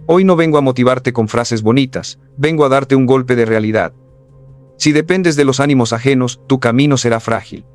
Hoy no vengo a motivarte con frases bonitas, vengo a darte un golpe de realidad. Si dependes de los ánimos ajenos, tu camino será frágil.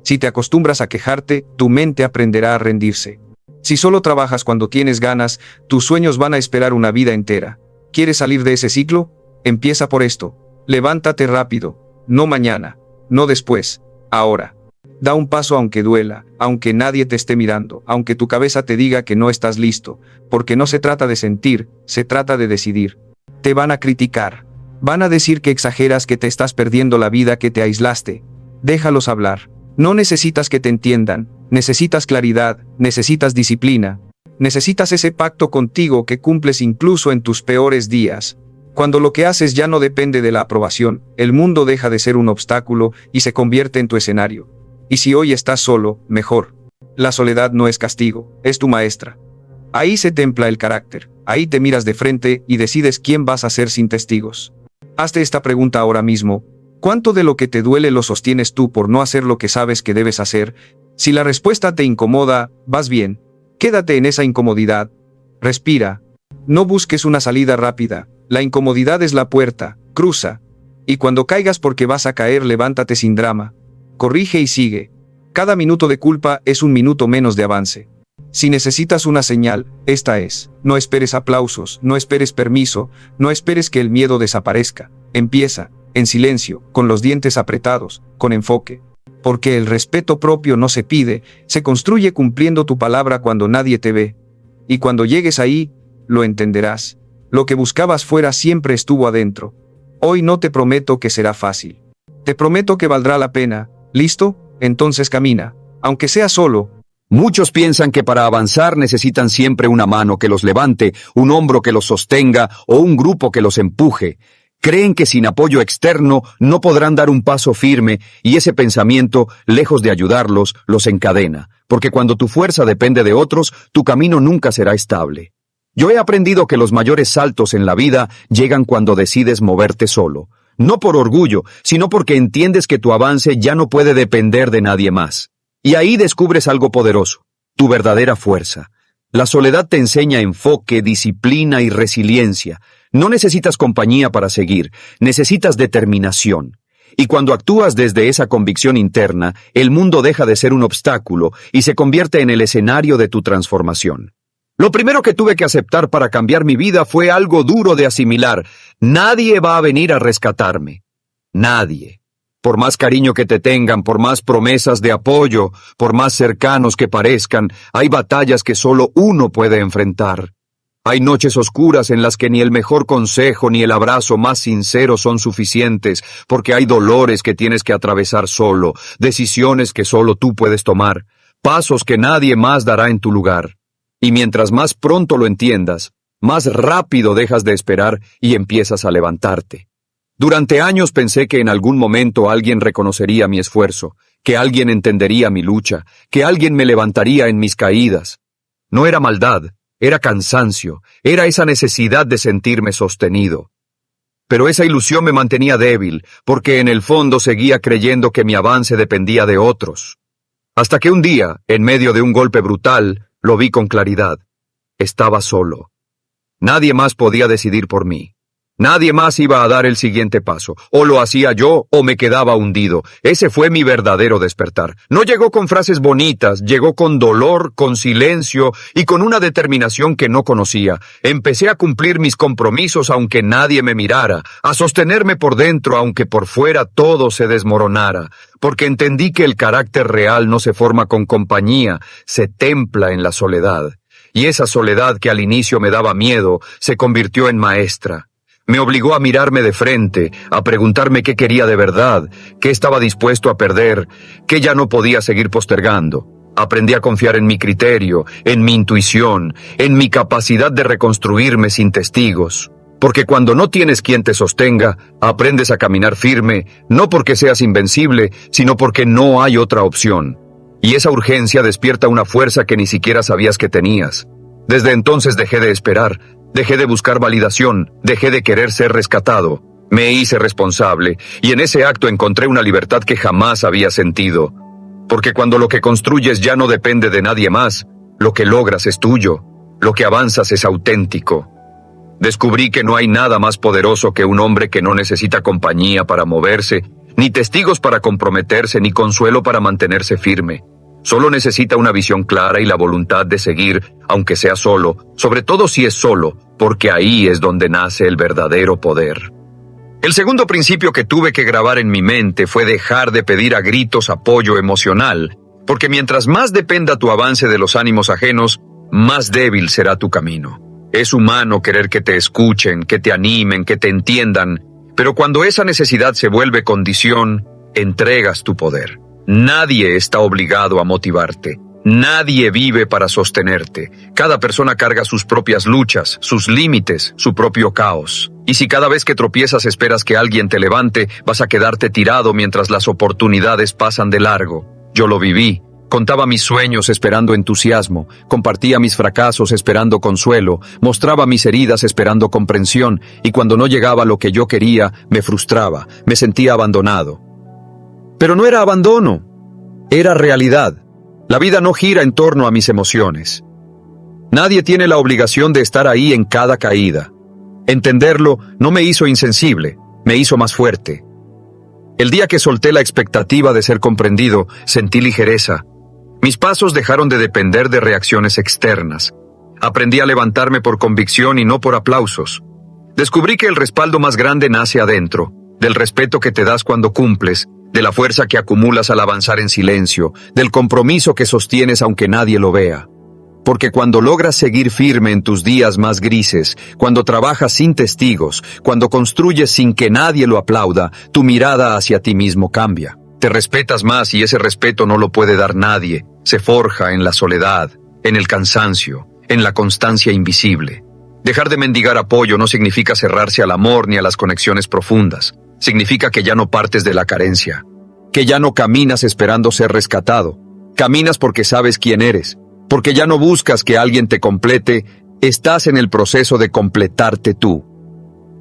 Si te acostumbras a quejarte, tu mente aprenderá a rendirse. Si solo trabajas cuando tienes ganas, tus sueños van a esperar una vida entera. ¿Quieres salir de ese ciclo? Empieza por esto. Levántate rápido. No mañana. No después. Ahora. Da un paso aunque duela, aunque nadie te esté mirando, aunque tu cabeza te diga que no estás listo, porque no se trata de sentir, se trata de decidir. Te van a criticar. Van a decir que exageras, que te estás perdiendo la vida, que te aislaste. Déjalos hablar. No necesitas que te entiendan, necesitas claridad, necesitas disciplina. Necesitas ese pacto contigo que cumples incluso en tus peores días. Cuando lo que haces ya no depende de la aprobación, el mundo deja de ser un obstáculo y se convierte en tu escenario. Y si hoy estás solo, mejor. La soledad no es castigo, es tu maestra. Ahí se templa el carácter, ahí te miras de frente y decides quién vas a ser sin testigos. Hazte esta pregunta ahora mismo. ¿Cuánto de lo que te duele lo sostienes tú por no hacer lo que sabes que debes hacer? Si la respuesta te incomoda, vas bien. Quédate en esa incomodidad. Respira. No busques una salida rápida. La incomodidad es la puerta. Cruza. Y cuando caigas porque vas a caer, levántate sin drama. Corrige y sigue. Cada minuto de culpa es un minuto menos de avance. Si necesitas una señal, esta es. No esperes aplausos, no esperes permiso, no esperes que el miedo desaparezca. Empieza. En silencio, con los dientes apretados, con enfoque. Porque el respeto propio no se pide, se construye cumpliendo tu palabra cuando nadie te ve. Y cuando llegues ahí, lo entenderás. Lo que buscabas fuera siempre estuvo adentro. Hoy no te prometo que será fácil. Te prometo que valdrá la pena. ¿Listo? Entonces camina. Aunque sea solo. Muchos piensan que para avanzar necesitan siempre una mano que los levante, un hombro que los sostenga o un grupo que los empuje. Creen que sin apoyo externo no podrán dar un paso firme y ese pensamiento, lejos de ayudarlos, los encadena, porque cuando tu fuerza depende de otros, tu camino nunca será estable. Yo he aprendido que los mayores saltos en la vida llegan cuando decides moverte solo, no por orgullo, sino porque entiendes que tu avance ya no puede depender de nadie más. Y ahí descubres algo poderoso, tu verdadera fuerza. La soledad te enseña enfoque, disciplina y resiliencia. No necesitas compañía para seguir, necesitas determinación. Y cuando actúas desde esa convicción interna, el mundo deja de ser un obstáculo y se convierte en el escenario de tu transformación. Lo primero que tuve que aceptar para cambiar mi vida fue algo duro de asimilar. Nadie va a venir a rescatarme. Nadie. Por más cariño que te tengan, por más promesas de apoyo, por más cercanos que parezcan, hay batallas que solo uno puede enfrentar. Hay noches oscuras en las que ni el mejor consejo ni el abrazo más sincero son suficientes, porque hay dolores que tienes que atravesar solo, decisiones que solo tú puedes tomar, pasos que nadie más dará en tu lugar. Y mientras más pronto lo entiendas, más rápido dejas de esperar y empiezas a levantarte. Durante años pensé que en algún momento alguien reconocería mi esfuerzo, que alguien entendería mi lucha, que alguien me levantaría en mis caídas. No era maldad, era cansancio, era esa necesidad de sentirme sostenido. Pero esa ilusión me mantenía débil, porque en el fondo seguía creyendo que mi avance dependía de otros. Hasta que un día, en medio de un golpe brutal, lo vi con claridad. Estaba solo. Nadie más podía decidir por mí. Nadie más iba a dar el siguiente paso. O lo hacía yo o me quedaba hundido. Ese fue mi verdadero despertar. No llegó con frases bonitas, llegó con dolor, con silencio y con una determinación que no conocía. Empecé a cumplir mis compromisos aunque nadie me mirara, a sostenerme por dentro aunque por fuera todo se desmoronara, porque entendí que el carácter real no se forma con compañía, se templa en la soledad. Y esa soledad que al inicio me daba miedo, se convirtió en maestra. Me obligó a mirarme de frente, a preguntarme qué quería de verdad, qué estaba dispuesto a perder, qué ya no podía seguir postergando. Aprendí a confiar en mi criterio, en mi intuición, en mi capacidad de reconstruirme sin testigos. Porque cuando no tienes quien te sostenga, aprendes a caminar firme, no porque seas invencible, sino porque no hay otra opción. Y esa urgencia despierta una fuerza que ni siquiera sabías que tenías. Desde entonces dejé de esperar, dejé de buscar validación, dejé de querer ser rescatado. Me hice responsable, y en ese acto encontré una libertad que jamás había sentido. Porque cuando lo que construyes ya no depende de nadie más, lo que logras es tuyo, lo que avanzas es auténtico. Descubrí que no hay nada más poderoso que un hombre que no necesita compañía para moverse, ni testigos para comprometerse, ni consuelo para mantenerse firme. Solo necesita una visión clara y la voluntad de seguir, aunque sea solo, sobre todo si es solo, porque ahí es donde nace el verdadero poder. El segundo principio que tuve que grabar en mi mente fue dejar de pedir a gritos apoyo emocional, porque mientras más dependa tu avance de los ánimos ajenos, más débil será tu camino. Es humano querer que te escuchen, que te animen, que te entiendan, pero cuando esa necesidad se vuelve condición, entregas tu poder. Nadie está obligado a motivarte. Nadie vive para sostenerte. Cada persona carga sus propias luchas, sus límites, su propio caos. Y si cada vez que tropiezas esperas que alguien te levante, vas a quedarte tirado mientras las oportunidades pasan de largo. Yo lo viví. Contaba mis sueños esperando entusiasmo, compartía mis fracasos esperando consuelo, mostraba mis heridas esperando comprensión, y cuando no llegaba lo que yo quería, me frustraba, me sentía abandonado. Pero no era abandono, era realidad. La vida no gira en torno a mis emociones. Nadie tiene la obligación de estar ahí en cada caída. Entenderlo no me hizo insensible, me hizo más fuerte. El día que solté la expectativa de ser comprendido, sentí ligereza. Mis pasos dejaron de depender de reacciones externas. Aprendí a levantarme por convicción y no por aplausos. Descubrí que el respaldo más grande nace adentro, del respeto que te das cuando cumples, de la fuerza que acumulas al avanzar en silencio, del compromiso que sostienes aunque nadie lo vea. Porque cuando logras seguir firme en tus días más grises, cuando trabajas sin testigos, cuando construyes sin que nadie lo aplauda, tu mirada hacia ti mismo cambia. Te respetas más y ese respeto no lo puede dar nadie. Se forja en la soledad, en el cansancio, en la constancia invisible. Dejar de mendigar apoyo no significa cerrarse al amor ni a las conexiones profundas. Significa que ya no partes de la carencia, que ya no caminas esperando ser rescatado. Caminas porque sabes quién eres, porque ya no buscas que alguien te complete, estás en el proceso de completarte tú.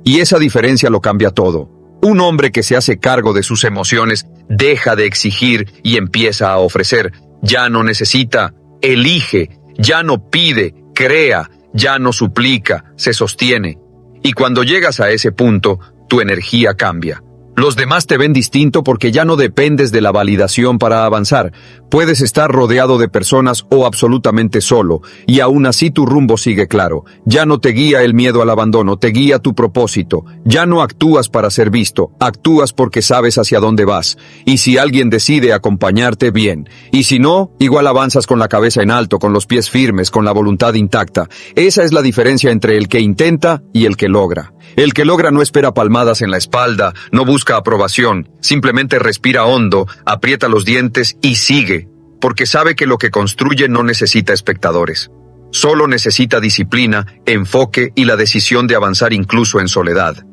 Y esa diferencia lo cambia todo. Un hombre que se hace cargo de sus emociones deja de exigir y empieza a ofrecer. Ya no necesita, elige, ya no pide, crea, ya no suplica, se sostiene. Y cuando llegas a ese punto, tu energía cambia. Los demás te ven distinto porque ya no dependes de la validación para avanzar. Puedes estar rodeado de personas o absolutamente solo, y aún así tu rumbo sigue claro. Ya no te guía el miedo al abandono, te guía tu propósito. Ya no actúas para ser visto, actúas porque sabes hacia dónde vas. Y si alguien decide acompañarte, bien. Y si no, igual avanzas con la cabeza en alto, con los pies firmes, con la voluntad intacta. Esa es la diferencia entre el que intenta y el que logra. El que logra no espera palmadas en la espalda, no busca aprobación, simplemente respira hondo, aprieta los dientes y sigue, porque sabe que lo que construye no necesita espectadores. Solo necesita disciplina, enfoque y la decisión de avanzar incluso en soledad.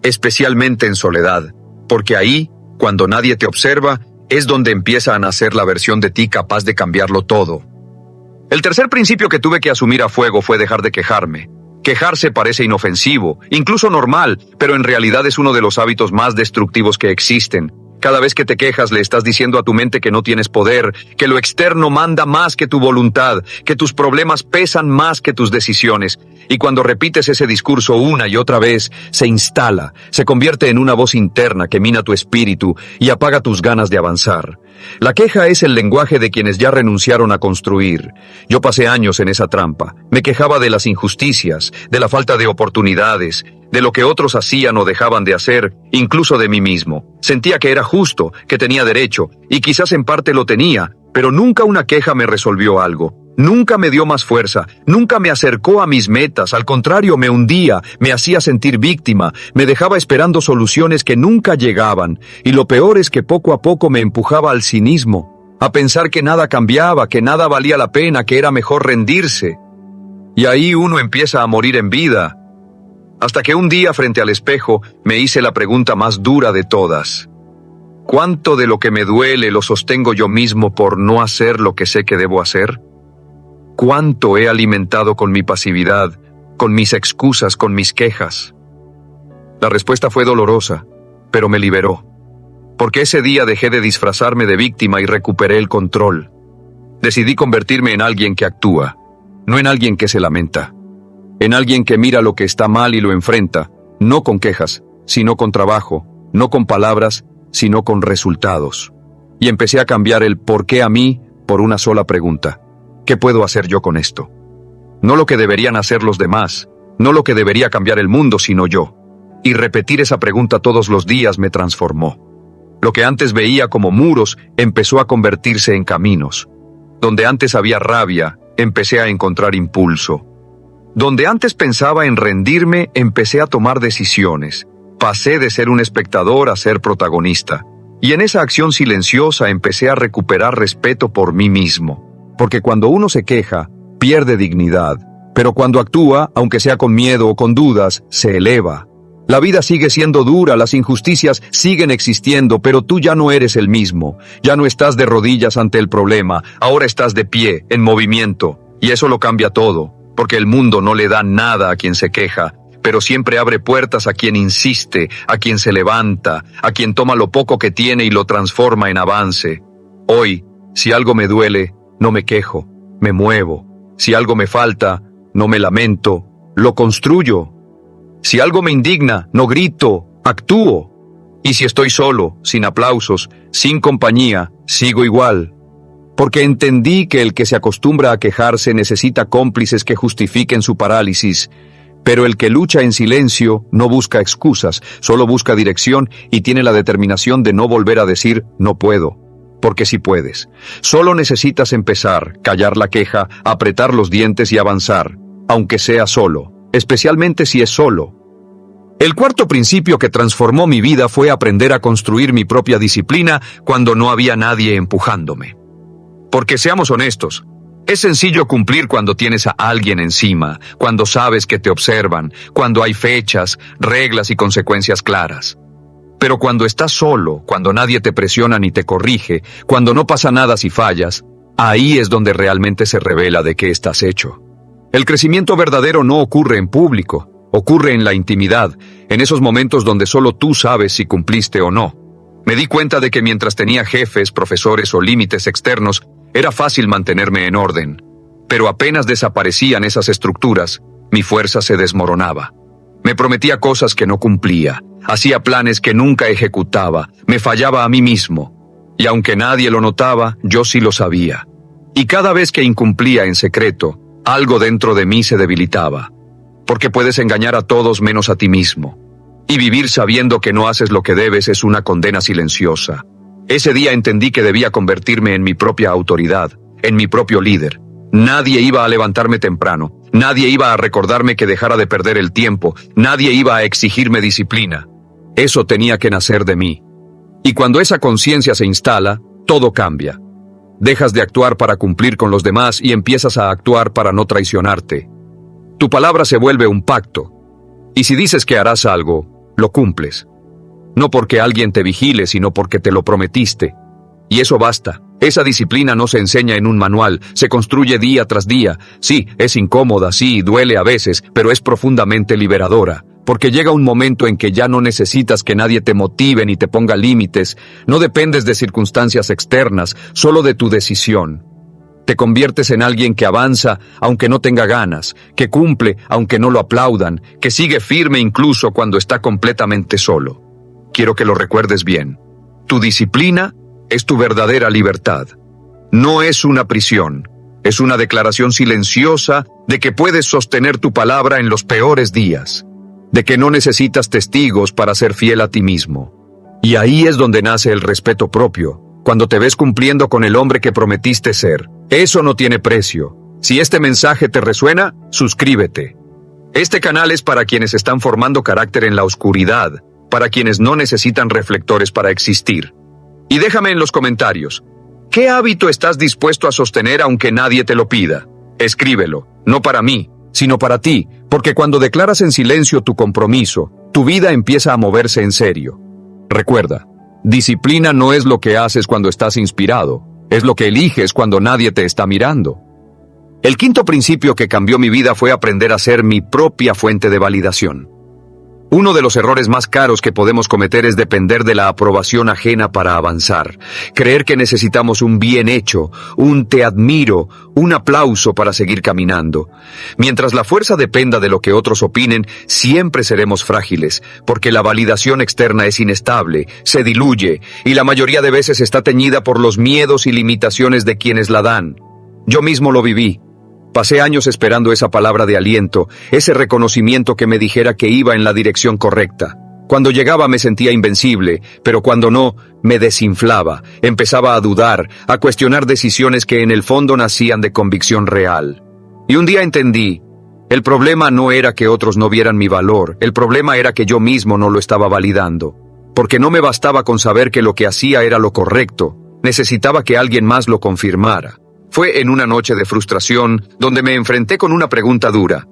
Especialmente en soledad, porque ahí, cuando nadie te observa, es donde empieza a nacer la versión de ti capaz de cambiarlo todo. El tercer principio que tuve que asumir a fuego fue dejar de quejarme. Quejarse parece inofensivo, incluso normal, pero en realidad es uno de los hábitos más destructivos que existen. Cada vez que te quejas le estás diciendo a tu mente que no tienes poder, que lo externo manda más que tu voluntad, que tus problemas pesan más que tus decisiones. Y cuando repites ese discurso una y otra vez, se instala, se convierte en una voz interna que mina tu espíritu y apaga tus ganas de avanzar. La queja es el lenguaje de quienes ya renunciaron a construir. Yo pasé años en esa trampa. Me quejaba de las injusticias, de la falta de oportunidades, de lo que otros hacían o dejaban de hacer, incluso de mí mismo. Sentía que era justo, que tenía derecho, y quizás en parte lo tenía, pero nunca una queja me resolvió algo. Nunca me dio más fuerza, nunca me acercó a mis metas, al contrario me hundía, me hacía sentir víctima, me dejaba esperando soluciones que nunca llegaban, y lo peor es que poco a poco me empujaba al cinismo, a pensar que nada cambiaba, que nada valía la pena, que era mejor rendirse. Y ahí uno empieza a morir en vida, hasta que un día frente al espejo me hice la pregunta más dura de todas. ¿Cuánto de lo que me duele lo sostengo yo mismo por no hacer lo que sé que debo hacer? ¿Cuánto he alimentado con mi pasividad, con mis excusas, con mis quejas? La respuesta fue dolorosa, pero me liberó. Porque ese día dejé de disfrazarme de víctima y recuperé el control. Decidí convertirme en alguien que actúa, no en alguien que se lamenta. en alguien que mira lo que está mal y lo enfrenta, no con quejas, sino con trabajo, no con palabras, sino con resultados. Y empecé a cambiar el ¿por qué a mí? Por una sola pregunta: ¿qué puedo hacer yo con esto? No lo que deberían hacer los demás, no lo que debería cambiar el mundo, sino yo. Y repetir esa pregunta todos los días me transformó. Lo que antes veía como muros empezó a convertirse en caminos. Donde antes había rabia, empecé a encontrar impulso. Donde antes pensaba en rendirme, empecé a tomar decisiones. Pasé de ser un espectador a ser protagonista. Y en esa acción silenciosa empecé a recuperar respeto por mí mismo. Porque cuando uno se queja, pierde dignidad. Pero cuando actúa, aunque sea con miedo o con dudas, se eleva. La vida sigue siendo dura, las injusticias siguen existiendo, pero tú ya no eres el mismo. Ya no estás de rodillas ante el problema, ahora estás de pie, en movimiento. Y eso lo cambia todo, porque el mundo no le da nada a quien se queja, pero siempre abre puertas a quien insiste, a quien se levanta, a quien toma lo poco que tiene y lo transforma en avance. Hoy, si algo me duele, no me quejo, me muevo. Si algo me falta, no me lamento, lo construyo. Si algo me indigna, no grito, actúo. Y si estoy solo, sin aplausos, sin compañía, sigo igual. Porque entendí que el que se acostumbra a quejarse necesita cómplices que justifiquen su parálisis, pero el que lucha en silencio no busca excusas, solo busca dirección y tiene la determinación de no volver a decir no puedo, porque sí puedes. Solo necesitas empezar, callar la queja, apretar los dientes y avanzar, aunque sea solo. Especialmente si es solo. El cuarto principio que transformó mi vida fue aprender a construir mi propia disciplina cuando no había nadie empujándome. Porque seamos honestos, es sencillo cumplir cuando tienes a alguien encima, cuando sabes que te observan, cuando hay fechas, reglas y consecuencias claras. Pero cuando estás solo, cuando nadie te presiona ni te corrige, cuando no pasa nada si fallas, ahí es donde realmente se revela de qué estás hecho. El crecimiento verdadero no ocurre en público, ocurre en la intimidad, en esos momentos donde solo tú sabes si cumpliste o no. Me di cuenta de que mientras tenía jefes, profesores o límites externos, era fácil mantenerme en orden. Pero apenas desaparecían esas estructuras, mi fuerza se desmoronaba. Me prometía cosas que no cumplía, hacía planes que nunca ejecutaba, me fallaba a mí mismo. Y aunque nadie lo notaba, yo sí lo sabía. Y cada vez que incumplía en secreto, algo dentro de mí se debilitaba, porque puedes engañar a todos menos a ti mismo. Y vivir sabiendo que no haces lo que debes es una condena silenciosa. Ese día entendí que debía convertirme en mi propia autoridad, en mi propio líder. Nadie iba a levantarme temprano, nadie iba a recordarme que dejara de perder el tiempo, nadie iba a exigirme disciplina. Eso tenía que nacer de mí. Y cuando esa conciencia se instala, todo cambia. Dejas de actuar para cumplir con los demás y empiezas a actuar para no traicionarte. Tu palabra se vuelve un pacto. Y si dices que harás algo, lo cumples. No porque alguien te vigile, sino porque te lo prometiste. Y eso basta. Esa disciplina no se enseña en un manual, se construye día tras día. Sí, es incómoda, sí, duele a veces, pero es profundamente liberadora. Porque llega un momento en que ya no necesitas que nadie te motive ni te ponga límites, no dependes de circunstancias externas, solo de tu decisión. Te conviertes en alguien que avanza aunque no tenga ganas, que cumple aunque no lo aplaudan, que sigue firme incluso cuando está completamente solo. Quiero que lo recuerdes bien. Tu disciplina es tu verdadera libertad. No es una prisión, es una declaración silenciosa de que puedes sostener tu palabra en los peores días. De que no necesitas testigos para ser fiel a ti mismo. Y ahí es donde nace el respeto propio, cuando te ves cumpliendo con el hombre que prometiste ser. Eso no tiene precio. Si este mensaje te resuena, suscríbete. Este canal es para quienes están formando carácter en la oscuridad, para quienes no necesitan reflectores para existir. Y déjame en los comentarios, ¿qué hábito estás dispuesto a sostener aunque nadie te lo pida? Escríbelo, no para mí, sino para ti, porque cuando declaras en silencio tu compromiso, tu vida empieza a moverse en serio. Recuerda, disciplina no es lo que haces cuando estás inspirado, es lo que eliges cuando nadie te está mirando. El quinto principio que cambió mi vida fue aprender a ser mi propia fuente de validación. Uno de los errores más caros que podemos cometer es depender de la aprobación ajena para avanzar. Creer que necesitamos un bien hecho, un te admiro, un aplauso para seguir caminando. Mientras la fuerza dependa de lo que otros opinen, siempre seremos frágiles, porque la validación externa es inestable, se diluye, y la mayoría de veces está teñida por los miedos y limitaciones de quienes la dan. Yo mismo lo viví. Pasé años esperando esa palabra de aliento, ese reconocimiento que me dijera que iba en la dirección correcta. Cuando llegaba me sentía invencible, pero cuando no, me desinflaba, empezaba a dudar, a cuestionar decisiones que en el fondo nacían de convicción real. Y un día entendí, el problema no era que otros no vieran mi valor, el problema era que yo mismo no lo estaba validando. Porque no me bastaba con saber que lo que hacía era lo correcto, necesitaba que alguien más lo confirmara. Fue en una noche de frustración donde me enfrenté con una pregunta dura.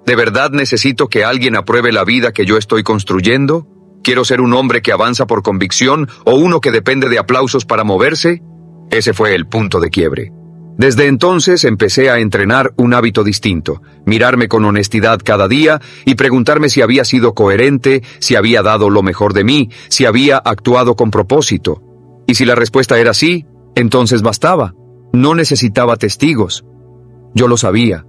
¿De verdad necesito que alguien apruebe la vida que yo estoy construyendo? ¿Quiero ser un hombre que avanza por convicción o uno que depende de aplausos para moverse? Ese fue el punto de quiebre. Desde entonces empecé a entrenar un hábito distinto, mirarme con honestidad cada día y preguntarme si había sido coherente, si había dado lo mejor de mí, si había actuado con propósito. Y si la respuesta era sí, entonces bastaba. No necesitaba testigos. Yo lo sabía.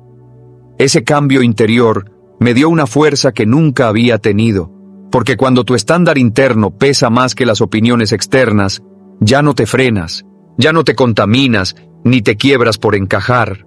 Ese cambio interior me dio una fuerza que nunca había tenido, porque cuando tu estándar interno pesa más que las opiniones externas, ya no te frenas, ya no te contaminas, ni te quiebras por encajar.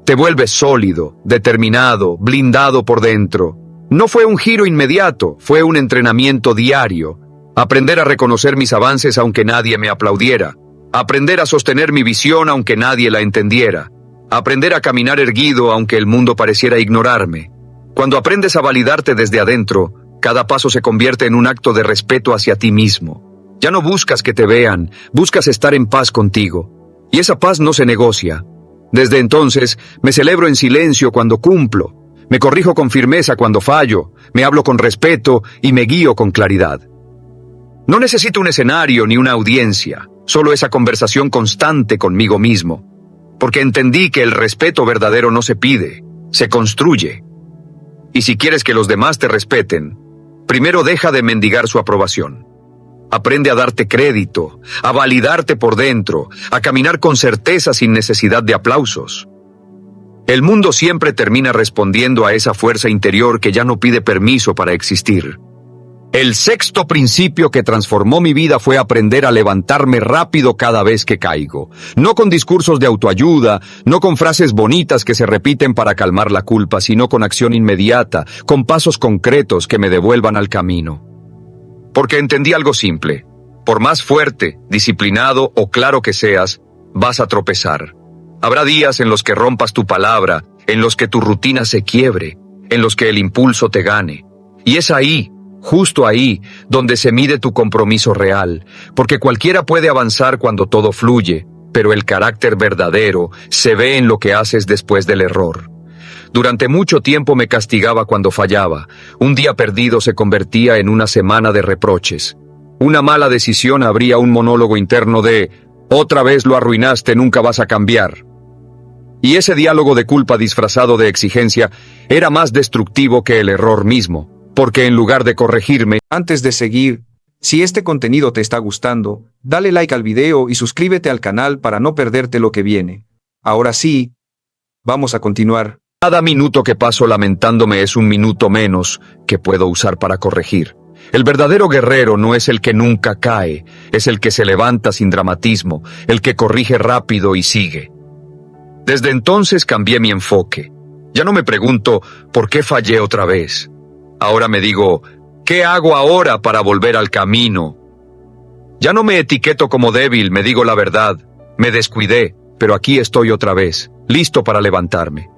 Te vuelves sólido, determinado, blindado por dentro. No fue un giro inmediato, fue un entrenamiento diario. Aprender a reconocer mis avances aunque nadie me aplaudiera. Aprender a sostener mi visión aunque nadie la entendiera. Aprender a caminar erguido aunque el mundo pareciera ignorarme. Cuando aprendes a validarte desde adentro, cada paso se convierte en un acto de respeto hacia ti mismo. Ya no buscas que te vean, buscas estar en paz contigo. Y esa paz no se negocia. Desde entonces, me celebro en silencio cuando cumplo. Me corrijo con firmeza cuando fallo. Me hablo con respeto y me guío con claridad. No necesito un escenario ni una audiencia. Solo esa conversación constante conmigo mismo, porque entendí que el respeto verdadero no se pide, se construye. Y si quieres que los demás te respeten, primero deja de mendigar su aprobación. Aprende a darte crédito, a validarte por dentro, a caminar con certeza sin necesidad de aplausos. El mundo siempre termina respondiendo a esa fuerza interior que ya no pide permiso para existir. El sexto principio que transformó mi vida fue aprender a levantarme rápido cada vez que caigo. No con discursos de autoayuda, no con frases bonitas que se repiten para calmar la culpa, sino con acción inmediata, con pasos concretos que me devuelvan al camino. Porque entendí algo simple. Por más fuerte, disciplinado o claro que seas, vas a tropezar. Habrá días en los que rompas tu palabra, en los que tu rutina se quiebre, en los que el impulso te gane. Y es ahí, justo ahí, donde se mide tu compromiso real, porque cualquiera puede avanzar cuando todo fluye, pero el carácter verdadero se ve en lo que haces después del error. Durante mucho tiempo me castigaba cuando fallaba. Un día perdido se convertía en una semana de reproches. Una mala decisión abría un monólogo interno de «Otra vez lo arruinaste, nunca vas a cambiar». Y ese diálogo de culpa disfrazado de exigencia era más destructivo que el error mismo. Porque en lugar de corregirme... Antes de seguir, si este contenido te está gustando, dale like al video y suscríbete al canal para no perderte lo que viene. Ahora sí, vamos a continuar. Cada minuto que paso lamentándome es un minuto menos que puedo usar para corregir. El verdadero guerrero no es el que nunca cae, es el que se levanta sin dramatismo, el que corrige rápido y sigue. Desde entonces cambié mi enfoque. Ya no me pregunto ¿por qué fallé otra vez? Ahora me digo, ¿qué hago ahora para volver al camino? Ya no me etiqueto como débil, me digo la verdad. Me descuidé, pero aquí estoy otra vez, listo para levantarme.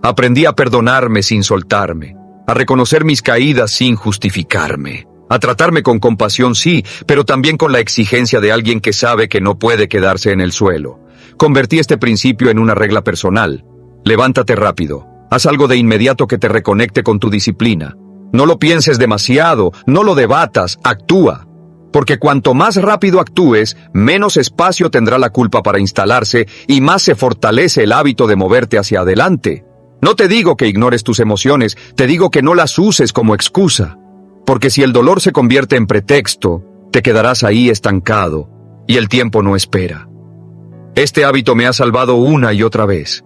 Aprendí a perdonarme sin soltarme, a reconocer mis caídas sin justificarme, a tratarme con compasión sí, pero también con la exigencia de alguien que sabe que no puede quedarse en el suelo. Convertí este principio en una regla personal. Levántate rápido. Haz algo de inmediato que te reconecte con tu disciplina. No lo pienses demasiado, no lo debatas, actúa. Porque cuanto más rápido actúes, menos espacio tendrá la culpa para instalarse y más se fortalece el hábito de moverte hacia adelante. No te digo que ignores tus emociones, te digo que no las uses como excusa. Porque si el dolor se convierte en pretexto, te quedarás ahí estancado, y el tiempo no espera. Este hábito me ha salvado una y otra vez.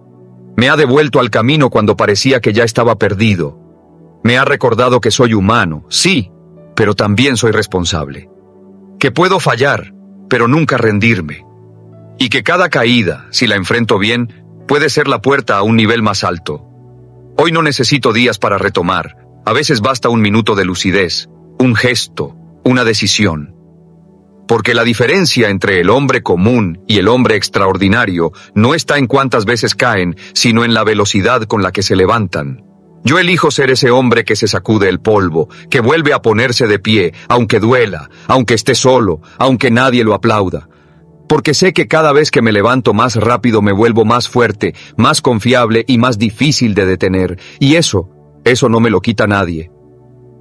Me ha devuelto al camino cuando parecía que ya estaba perdido. Me ha recordado que soy humano, sí, pero también soy responsable. Que puedo fallar, pero nunca rendirme. Y que cada caída, si la enfrento bien, puede ser la puerta a un nivel más alto. Hoy no necesito días para retomar. A veces basta un minuto de lucidez, un gesto, una decisión. Porque la diferencia entre el hombre común y el hombre extraordinario no está en cuántas veces caen, sino en la velocidad con la que se levantan. Yo elijo ser ese hombre que se sacude el polvo, que vuelve a ponerse de pie, aunque duela, aunque esté solo, aunque nadie lo aplauda. Porque sé que cada vez que me levanto más rápido me vuelvo más fuerte, más confiable y más difícil de detener. Y eso no me lo quita nadie.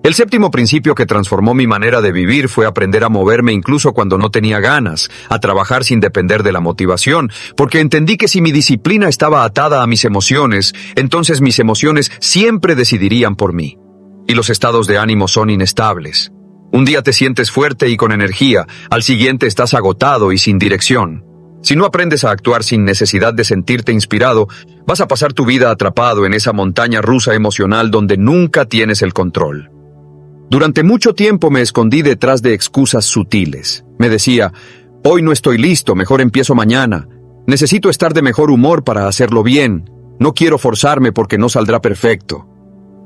El séptimo principio que transformó mi manera de vivir fue aprender a moverme incluso cuando no tenía ganas, a trabajar sin depender de la motivación, porque entendí que si mi disciplina estaba atada a mis emociones, entonces mis emociones siempre decidirían por mí. Y los estados de ánimo son inestables. Un día te sientes fuerte y con energía, al siguiente estás agotado y sin dirección. Si no aprendes a actuar sin necesidad de sentirte inspirado, vas a pasar tu vida atrapado en esa montaña rusa emocional donde nunca tienes el control. Durante mucho tiempo me escondí detrás de excusas sutiles. Me decía, hoy no estoy listo, mejor empiezo mañana. Necesito estar de mejor humor para hacerlo bien. No quiero forzarme porque no saldrá perfecto.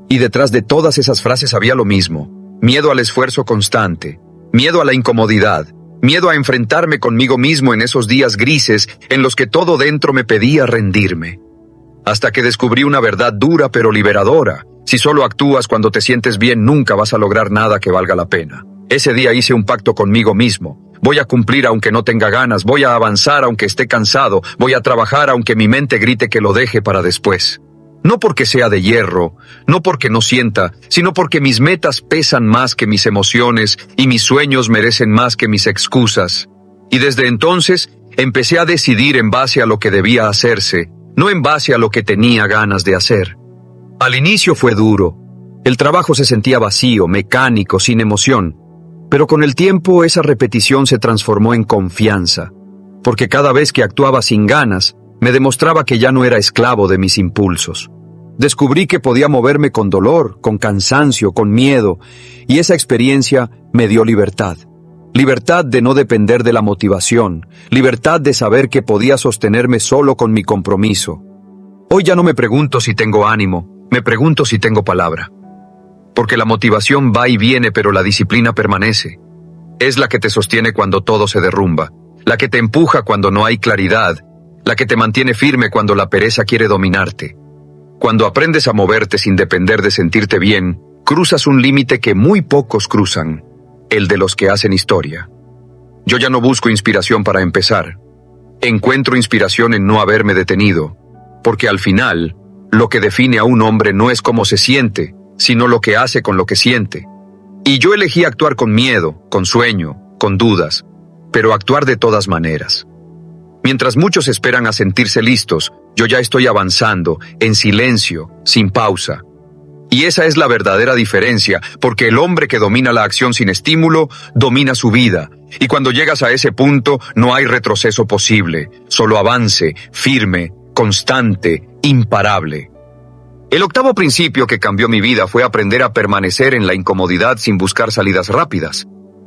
Y detrás de todas esas frases había lo mismo. Miedo al esfuerzo constante, miedo a la incomodidad, miedo a enfrentarme conmigo mismo en esos días grises en los que todo dentro me pedía rendirme. Hasta que descubrí una verdad dura pero liberadora. Si solo actúas cuando te sientes bien, nunca vas a lograr nada que valga la pena. Ese día hice un pacto conmigo mismo. Voy a cumplir aunque no tenga ganas, voy a avanzar aunque esté cansado, voy a trabajar aunque mi mente grite que lo deje para después. No porque sea de hierro, no porque no sienta, sino porque mis metas pesan más que mis emociones y mis sueños merecen más que mis excusas. Y desde entonces empecé a decidir en base a lo que debía hacerse, no en base a lo que tenía ganas de hacer. Al inicio fue duro. El trabajo se sentía vacío, mecánico, sin emoción. Pero con el tiempo esa repetición se transformó en confianza, porque cada vez que actuaba sin ganas, me demostraba que ya no era esclavo de mis impulsos. Descubrí que podía moverme con dolor, con cansancio, con miedo, y esa experiencia me dio libertad. Libertad de no depender de la motivación, libertad de saber que podía sostenerme solo con mi compromiso. Hoy ya no me pregunto si tengo ánimo, me pregunto si tengo palabra. Porque la motivación va y viene, pero la disciplina permanece. Es la que te sostiene cuando todo se derrumba, la que te empuja cuando no hay claridad, la que te mantiene firme cuando la pereza quiere dominarte. Cuando aprendes a moverte sin depender de sentirte bien, cruzas un límite que muy pocos cruzan, el de los que hacen historia. Yo ya no busco inspiración para empezar. Encuentro inspiración en no haberme detenido, porque al final, lo que define a un hombre no es cómo se siente, sino lo que hace con lo que siente. Y yo elegí actuar con miedo, con sueño, con dudas, pero actuar de todas maneras. Mientras muchos esperan a sentirse listos, yo ya estoy avanzando, en silencio, sin pausa. Y esa es la verdadera diferencia, porque el hombre que domina la acción sin estímulo, domina su vida. Y cuando llegas a ese punto, no hay retroceso posible, solo avance, firme, constante, imparable. El octavo principio que cambió mi vida fue aprender a permanecer en la incomodidad sin buscar salidas rápidas.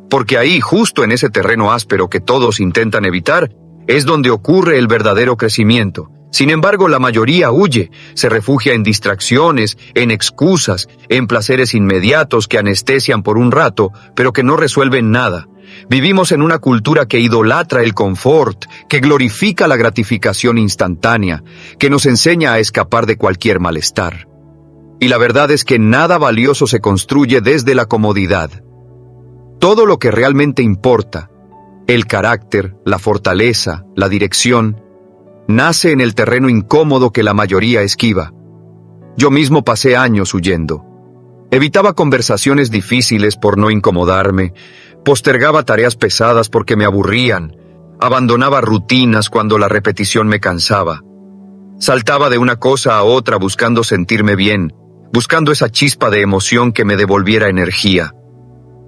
Porque ahí, justo en ese terreno áspero que todos intentan evitar, es donde ocurre el verdadero crecimiento. Sin embargo, la mayoría huye, se refugia en distracciones, en excusas, en placeres inmediatos que anestesian por un rato, pero que no resuelven nada. Vivimos en una cultura que idolatra el confort, que glorifica la gratificación instantánea, que nos enseña a escapar de cualquier malestar. Y la verdad es que nada valioso se construye desde la comodidad. Todo lo que realmente importa, el carácter, la fortaleza, la dirección, nace en el terreno incómodo que la mayoría esquiva. Yo mismo pasé años huyendo. Evitaba conversaciones difíciles por no incomodarme, postergaba tareas pesadas porque me aburrían, abandonaba rutinas cuando la repetición me cansaba. Saltaba de una cosa a otra buscando sentirme bien, buscando esa chispa de emoción que me devolviera energía.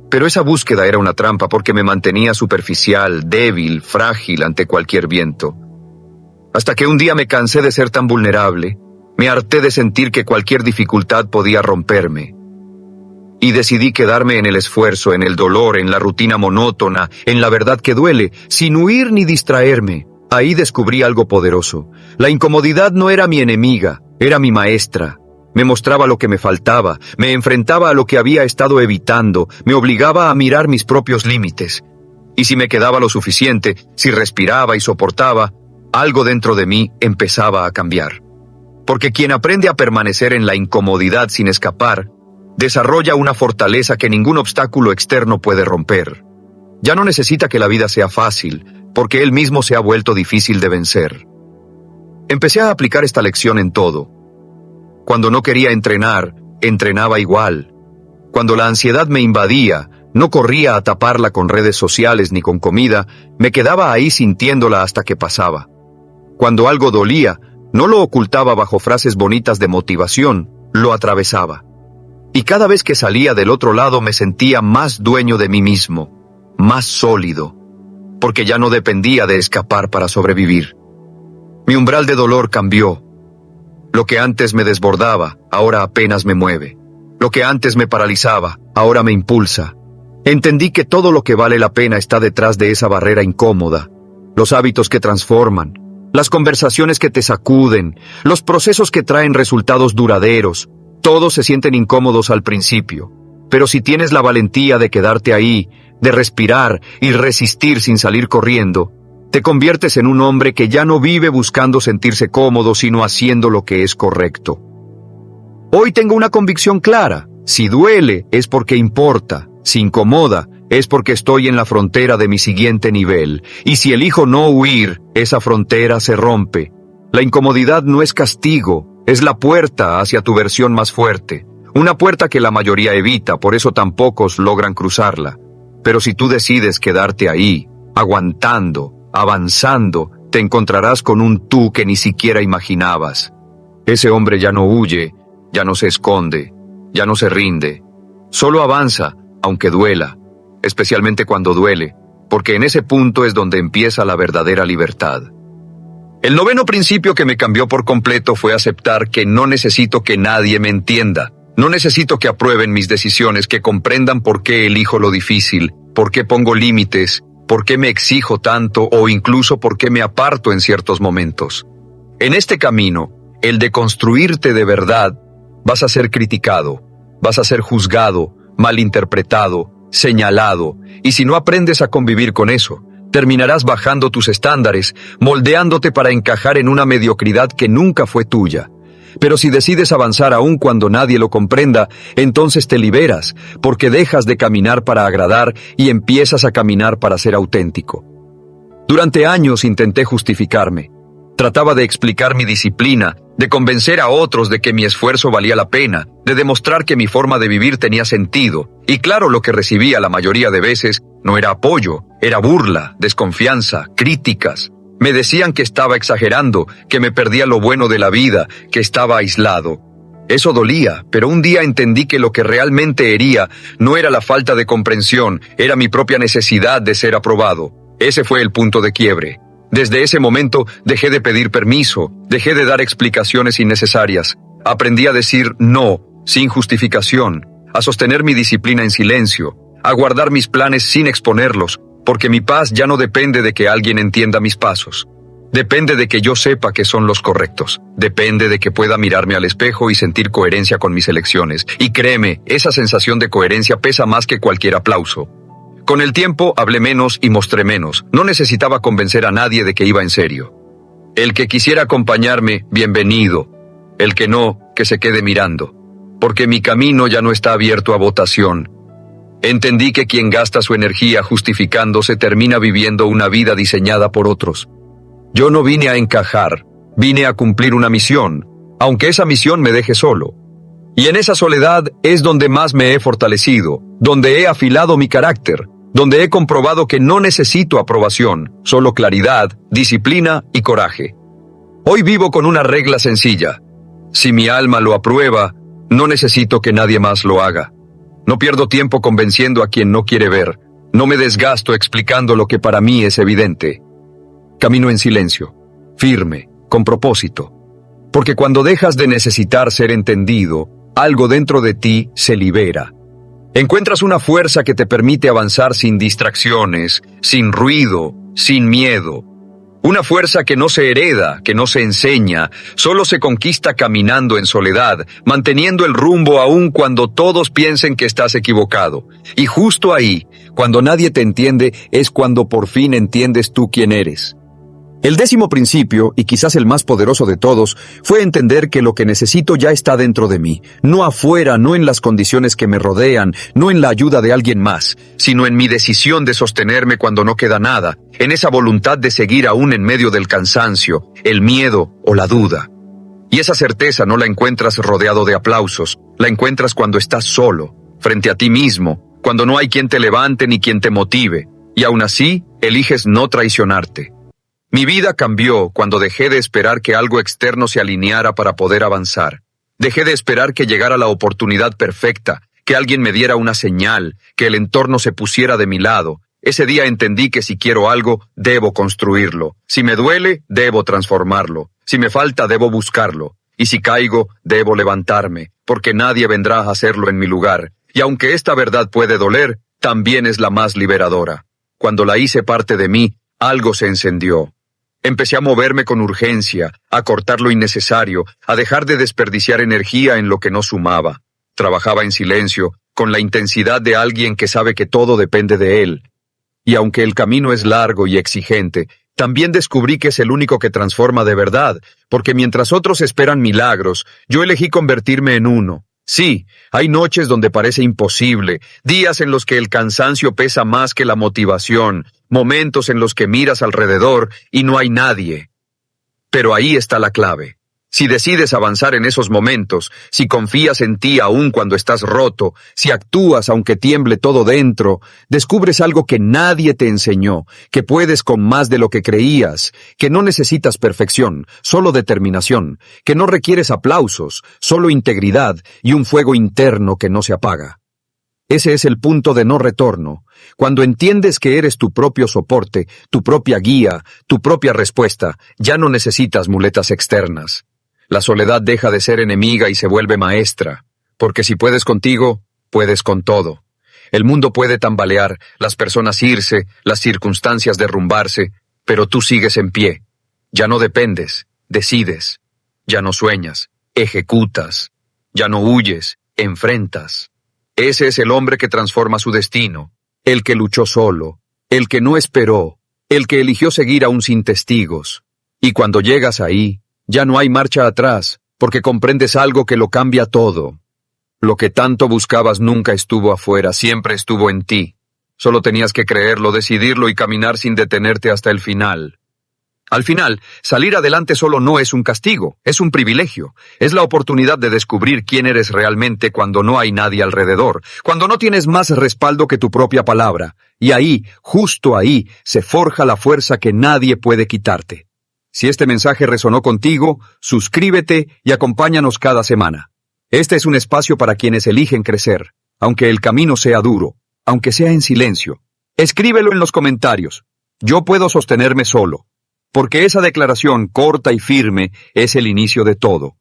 Pero esa búsqueda era una trampa porque me mantenía superficial, débil, frágil ante cualquier viento. Hasta que un día me cansé de ser tan vulnerable, me harté de sentir que cualquier dificultad podía romperme. Y decidí quedarme en el esfuerzo, en el dolor, en la rutina monótona, en la verdad que duele, sin huir ni distraerme. Ahí descubrí algo poderoso. La incomodidad no era mi enemiga, era mi maestra. Me mostraba lo que me faltaba, me enfrentaba a lo que había estado evitando, me obligaba a mirar mis propios límites. Y si me quedaba lo suficiente, si respiraba y soportaba, algo dentro de mí empezaba a cambiar. Porque quien aprende a permanecer en la incomodidad sin escapar, desarrolla una fortaleza que ningún obstáculo externo puede romper. Ya no necesita que la vida sea fácil, porque él mismo se ha vuelto difícil de vencer. Empecé a aplicar esta lección en todo. Cuando no quería entrenar, entrenaba igual. Cuando la ansiedad me invadía, no corría a taparla con redes sociales ni con comida, me quedaba ahí sintiéndola hasta que pasaba. Cuando algo dolía, no lo ocultaba bajo frases bonitas de motivación, lo atravesaba. Y cada vez que salía del otro lado me sentía más dueño de mí mismo, más sólido, porque ya no dependía de escapar para sobrevivir. Mi umbral de dolor cambió. Lo que antes me desbordaba, ahora apenas me mueve. Lo que antes me paralizaba, ahora me impulsa. Entendí que todo lo que vale la pena está detrás de esa barrera incómoda. Los hábitos que transforman, las conversaciones que te sacuden, los procesos que traen resultados duraderos. Todos se sienten incómodos al principio, pero si tienes la valentía de quedarte ahí, de respirar y resistir sin salir corriendo, te conviertes en un hombre que ya no vive buscando sentirse cómodo, sino haciendo lo que es correcto. Hoy tengo una convicción clara: si duele es porque importa, si incomoda es porque estoy en la frontera de mi siguiente nivel, y si elijo no huir, esa frontera se rompe. La incomodidad no es castigo, es la puerta hacia tu versión más fuerte, una puerta que la mayoría evita, por eso tan pocos logran cruzarla. Pero si tú decides quedarte ahí, aguantando, avanzando, te encontrarás con un tú que ni siquiera imaginabas. Ese hombre ya no huye, ya no se esconde, ya no se rinde. Solo avanza, aunque duela, especialmente cuando duele, porque en ese punto es donde empieza la verdadera libertad. El noveno principio que me cambió por completo fue aceptar que no necesito que nadie me entienda. No necesito que aprueben mis decisiones, que comprendan por qué elijo lo difícil, por qué pongo límites, por qué me exijo tanto o incluso por qué me aparto en ciertos momentos. En este camino, el de construirte de verdad, vas a ser criticado, vas a ser juzgado, malinterpretado, señalado, y si no aprendes a convivir con eso, terminarás bajando tus estándares, moldeándote para encajar en una mediocridad que nunca fue tuya. Pero si decides avanzar aún cuando nadie lo comprenda, entonces te liberas, porque dejas de caminar para agradar y empiezas a caminar para ser auténtico. Durante años intenté justificarme. Trataba de explicar mi disciplina, de convencer a otros de que mi esfuerzo valía la pena, de demostrar que mi forma de vivir tenía sentido. Y claro, lo que recibía la mayoría de veces no era apoyo, era burla, desconfianza, críticas. Me decían que estaba exagerando, que me perdía lo bueno de la vida, que estaba aislado. Eso dolía, pero un día entendí que lo que realmente hería no era la falta de comprensión, era mi propia necesidad de ser aprobado. Ese fue el punto de quiebre. Desde ese momento dejé de pedir permiso, dejé de dar explicaciones innecesarias. Aprendí a decir no, sin justificación, a sostener mi disciplina en silencio, a guardar mis planes sin exponerlos, porque mi paz ya no depende de que alguien entienda mis pasos. Depende de que yo sepa que son los correctos. Depende de que pueda mirarme al espejo y sentir coherencia con mis elecciones. Y créeme, esa sensación de coherencia pesa más que cualquier aplauso. Con el tiempo hablé menos y mostré menos. No necesitaba convencer a nadie de que iba en serio. El que quisiera acompañarme, bienvenido. El que no, que se quede mirando. Porque mi camino ya no está abierto a votación. Entendí que quien gasta su energía justificándose termina viviendo una vida diseñada por otros. Yo no vine a encajar, vine a cumplir una misión, aunque esa misión me deje solo. Y en esa soledad es donde más me he fortalecido, donde he afilado mi carácter, donde he comprobado que no necesito aprobación, solo claridad, disciplina y coraje. Hoy vivo con una regla sencilla. Si mi alma lo aprueba, no necesito que nadie más lo haga. No pierdo tiempo convenciendo a quien no quiere ver. No me desgasto explicando lo que para mí es evidente. Camino en silencio, firme, con propósito. Porque cuando dejas de necesitar ser entendido, algo dentro de ti se libera. Encuentras una fuerza que te permite avanzar sin distracciones, sin ruido, sin miedo. Una fuerza que no se hereda, que no se enseña, solo se conquista caminando en soledad, manteniendo el rumbo aun cuando todos piensen que estás equivocado. Y justo ahí, cuando nadie te entiende, es cuando por fin entiendes tú quién eres. El 10º principio, y quizás el más poderoso de todos, fue entender que lo que necesito ya está dentro de mí, no afuera, no en las condiciones que me rodean, no en la ayuda de alguien más, sino en mi decisión de sostenerme cuando no queda nada, en esa voluntad de seguir aún en medio del cansancio, el miedo o la duda. Y esa certeza no la encuentras rodeado de aplausos, la encuentras cuando estás solo, frente a ti mismo, cuando no hay quien te levante ni quien te motive, y aún así eliges no traicionarte. Mi vida cambió cuando dejé de esperar que algo externo se alineara para poder avanzar. Dejé de esperar que llegara la oportunidad perfecta, que alguien me diera una señal, que el entorno se pusiera de mi lado. Ese día entendí que si quiero algo, debo construirlo. Si me duele, debo transformarlo. Si me falta, debo buscarlo. Y si caigo, debo levantarme, porque nadie vendrá a hacerlo en mi lugar. Y aunque esta verdad puede doler, también es la más liberadora. Cuando la hice parte de mí, algo se encendió. Empecé a moverme con urgencia, a cortar lo innecesario, a dejar de desperdiciar energía en lo que no sumaba. Trabajaba en silencio, con la intensidad de alguien que sabe que todo depende de él. Y aunque el camino es largo y exigente, también descubrí que es el único que transforma de verdad, porque mientras otros esperan milagros, yo elegí convertirme en uno. Sí, hay noches donde parece imposible, días en los que el cansancio pesa más que la motivación, momentos en los que miras alrededor y no hay nadie. Pero ahí está la clave. Si decides avanzar en esos momentos, si confías en ti aún cuando estás roto, si actúas aunque tiemble todo dentro, descubres algo que nadie te enseñó, que puedes con más de lo que creías, que no necesitas perfección, solo determinación, que no requieres aplausos, solo integridad y un fuego interno que no se apaga. Ese es el punto de no retorno, cuando entiendes que eres tu propio soporte, tu propia guía, tu propia respuesta, ya no necesitas muletas externas. La soledad deja de ser enemiga y se vuelve maestra, porque si puedes contigo, puedes con todo. El mundo puede tambalear, las personas irse, las circunstancias derrumbarse, pero tú sigues en pie. Ya no dependes, decides. Ya no sueñas, ejecutas. Ya no huyes, enfrentas. Ese es el hombre que transforma su destino, el que luchó solo, el que no esperó, el que eligió seguir aún sin testigos. Y cuando llegas ahí, ya no hay marcha atrás, porque comprendes algo que lo cambia todo. Lo que tanto buscabas nunca estuvo afuera, siempre estuvo en ti. Solo tenías que creerlo, decidirlo y caminar sin detenerte hasta el final. Al final, salir adelante solo no es un castigo, es un privilegio. Es la oportunidad de descubrir quién eres realmente cuando no hay nadie alrededor, cuando no tienes más respaldo que tu propia palabra. Y ahí, justo ahí, se forja la fuerza que nadie puede quitarte. Si este mensaje resonó contigo, suscríbete y acompáñanos cada semana. Este es un espacio para quienes eligen crecer, aunque el camino sea duro, aunque sea en silencio. Escríbelo en los comentarios. Yo puedo sostenerme solo, porque esa declaración corta y firme es el inicio de todo.